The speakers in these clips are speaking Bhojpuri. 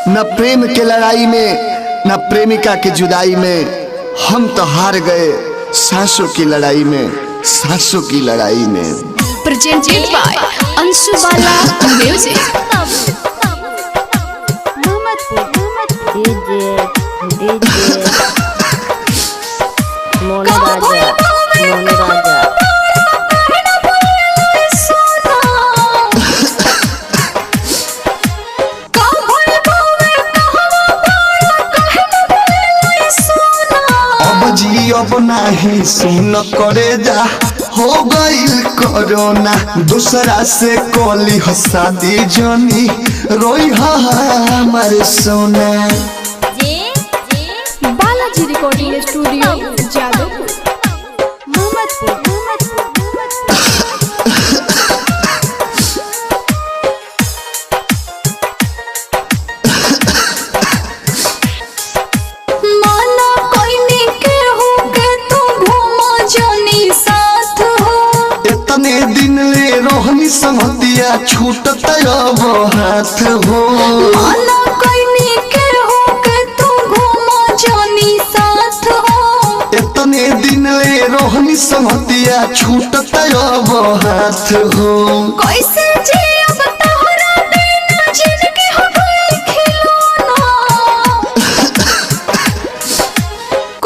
न प्रेम के लड़ाई में न प्रेमिका के जुदाई में हम तो हार गए सांसों की लड़ाई में, सांसों की लड़ाई में। प्रेजेंटेड बाय अंशु बाला म्यूजिक। मोनू राजा अब नहीं सुन करे जा, हो गईल कोरोना दूसरा से कोली शादी जनी रोई हमारे सोना। Balaji recording studio Jadavpur. संगतिया छूटत अब हाथ हो, माना कोई के हो के तू घूमा जानी साथ हो। इतने दिन ले रोहनी संगतिया छूटत अब हाथ हो। कैसे जी अब तोहरा बिना जिंदगी हो गई खिलौना।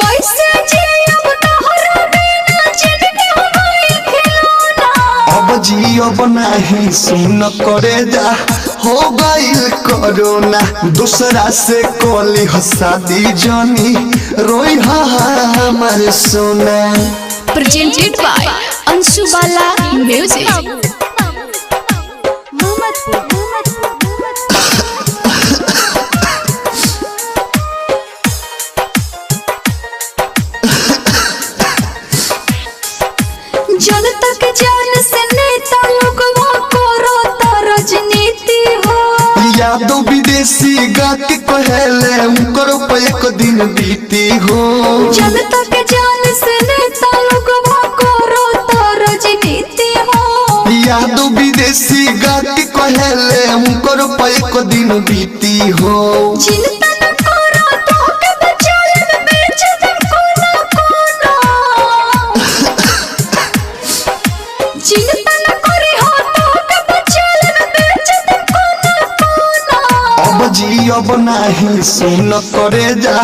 कैसे जी अब तोहरा बिना जिंदगी हो गई खिलौना। अब जी अब नहीं सुन करे जा, हो गईल कोरोना दूसरा से कोली शादी जनी रोई हमारे सोना। प्रेजेंटेड बाय अंशु बाला म्यूजिक। जनता के जान से नेता लोग राजनीति हो, यादव विदेशी गा के कहले उनको पे एक दिन बीती हो। जनता के जान से नेता लोग राजनीति हो, यादव विदेशी गा के कहले उनको पे एक दिन बीती हो। चिंता न करो तो के बचाले में बेच दे कोना कोना। चिंता न करी हो तो के बचाले में बेच दे कोना कोना। अब जी अब नहीं सुन करे जा,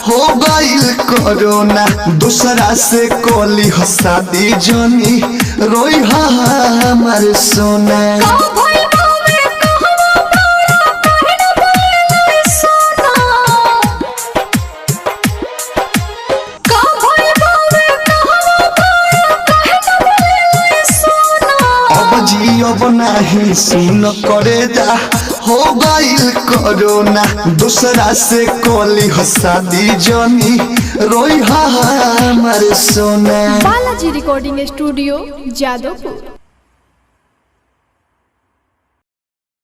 हो गईल कोरोना दूसरा से कोली शादी जनी रोई हमारे सोना। अब नहीं सुन करे जा, हो गईल कोरोना दूसरा से कोली शादी जनी रोई हमारे सोना। Balaji recording studio Jadavpur.